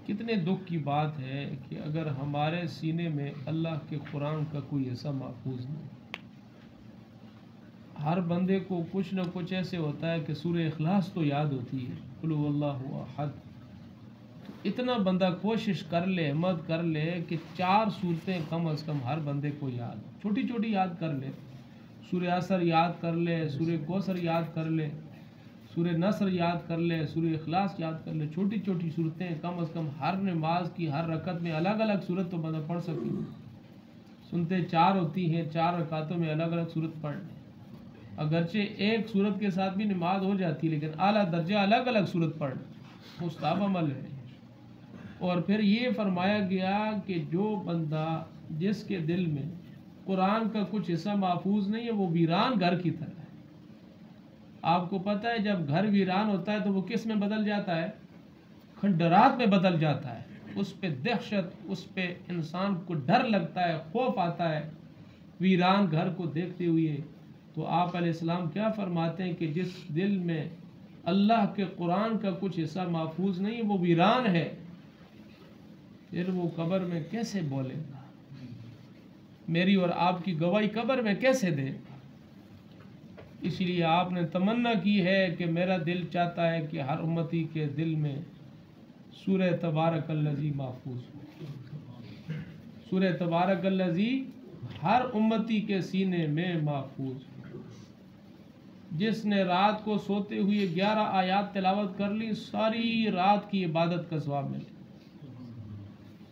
कितने दुख की बात है कि अगर हमारे सीने में अल्लाह के कुरान का कोई ऐसा महफूज नहीं। हर बंदे को कुछ न कुछ ऐसे होता है कि सूरह इखलास तो याद होती है, कुल हुवल्लाहु अहद। तो इतना बंदा कोशिश कर ले, हिम्मत कर ले कि 4 सूरतें कम अज़ कम हर बंदे को याद, छोटी छोटी याद कर ले। सूरह असर याद कर ले, सूरह कौसर याद कर ले, सूरह नसर याद कर ले, सूरह इखलास याद कर ले। छोटी छोटी सूरतें कम अज़ कम हर नमाज की हर रकत में अलग अलग सूरत तो बंदा पढ़ सके। सुनते 4 होती हैं, 4 रकातों में अलग अलग सूरत पढ़ ले। अगरचे एक सूरत के साथ भी नमाज हो जाती है, लेकिन आला दर्जा अलग अलग सूरत पढ़ मुस्ताहब अमल है। और फिर ये फरमाया गया कि जो बंदा जिसके दिल में कुरान का कुछ हिस्सा महफूज नहीं है, वो वीरान घर की तरह है। आपको पता है जब घर वीरान होता है तो वो किस में बदल जाता है? खंडरात में बदल जाता है। उस पे दहशत, उस पे इंसान को डर लगता है, खौफ आता है वीरान घर को देखते हुए। तो आप अलैहिस्सलाम क्या फरमाते हैं कि जिस दिल में अल्लाह के कुरान का कुछ हिस्सा महफूज नहीं, वो वीरान है। फिर वो कब्र में कैसे बोलेगा? मेरी और आपकी गवाही कब्र में कैसे दे? इसलिए आपने तमन्ना की है कि मेरा दिल चाहता है कि हर उम्मती के दिल में सूरह तबारकल्लज़ी महफूज हो। सूरह तबारकल्लज़ी हर उम्मती के सीने में महफूज हो। जिसने रात को सोते हुए 11 आयात तिलावत कर ली, सारी रात की इबादत का सवाब मिले।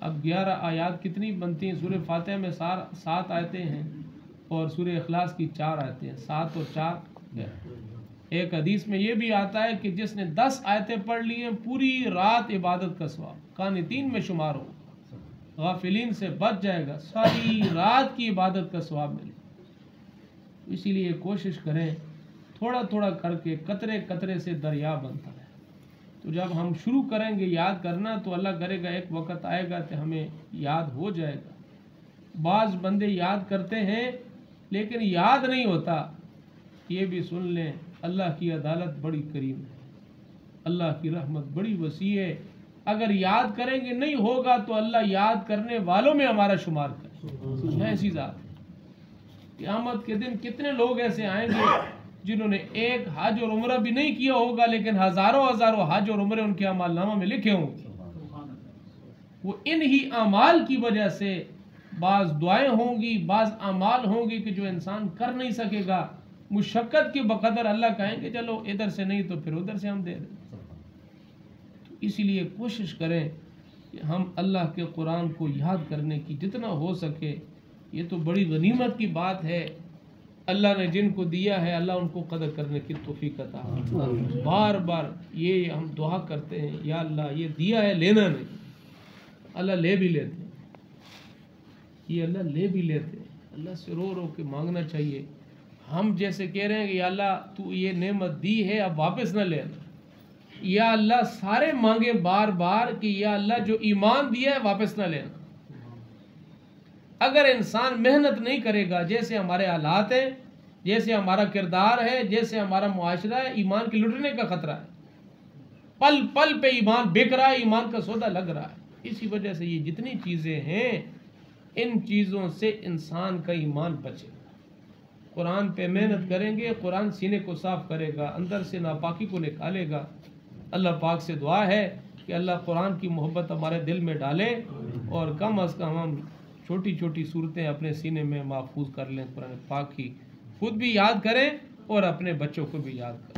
अब 11 आयात कितनी बनती हैं? सूरह फातिहा में 7 आयतें हैं और सूरह इखलास की 4 आयतें हैं। 7 और 4। एक हदीस में ये भी आता है कि जिसने 10 आयतें पढ़ ली हैं, पूरी रात इबादत का सवाब कानितीन में शुमार हो, गाफिलीन से बच जाएगा, सारी रात की इबादत का सवाब मिले। इसीलिए कोशिश करें, थोड़ा थोड़ा करके, कतरे कतरे से दरिया बनता है। तो जब हम शुरू करेंगे याद करना तो अल्लाह करेगा एक वक़्त आएगा कि हमें याद हो जाएगा। बाज़ बंदे याद करते हैं लेकिन याद नहीं होता। ये भी सुन लें, अल्लाह की अदालत बड़ी करीम है, अल्लाह की रहमत बड़ी वसी है। अगर याद करेंगे नहीं होगा तो अल्लाह याद करने वालों में हमारा शुमार करे। ऐसी ज़ात है। क़यामत के दिन कितने लोग ऐसे आएंगे जिन्होंने एक हज और उम्रा भी नहीं किया होगा, लेकिन हजारों हजारों हज और उम्रे उनके अमालनामा में लिखे होंगे। वो इन ही अमाल की वजह से बाज़ दुआएं होंगी, बाज़ अमाल होंगी कि जो इंसान कर नहीं सकेगा। मुशक्क़त के बकदर अल्लाह कहेंगे चलो इधर से नहीं तो फिर उधर से हम दे दें। तो इसीलिए कोशिश करें कि हम अल्लाह के कुरान को याद करने की जितना हो सके। ये तो बड़ी गनीमत की बात है। अल्लाह ने जिनको दिया है, अल्लाह उनको कदर करने की तौफीक अता फरमाए। बार बार ये हम दुआ करते हैं, या अल्लाह ये दिया है, लेना नहीं। अल्लाह ले भी लेते हैं, ये अल्लाह ले भी लेते हैं। अल्लाह से रो रो के मांगना चाहिए। हम जैसे कह रहे हैं कि या अल्लाह तू ये नेमत दी है, अब वापस न लेना। या अल्लाह सारे मांगे बार बार कि या अल्लाह जो ईमान दिया है वापस न लेना। अगर इंसान मेहनत नहीं करेगा, जैसे हमारे हालात हैं, जैसे हमारा किरदार है, जैसे हमारा मुआशरा है, ईमान के लुटने का खतरा है। पल पल पे ईमान बिक रहा है, ईमान का सौदा लग रहा है। इसी वजह से ये जितनी चीज़ें हैं, इन चीज़ों से इंसान का ईमान बचेगा। कुरान पे मेहनत करेंगे, कुरान सीने को साफ करेगा, अंदर से नापाकी को निकालेगा। अल्लाह पाक से दुआ है कि अल्लाह कुरान की मोहब्बत हमारे दिल में डाले और कम अज़ कम हम छोटी छोटी सूरतें अपने सीने में महफूज कर लें। कुरान पाक की खुद भी याद करें और अपने बच्चों को भी याद करें।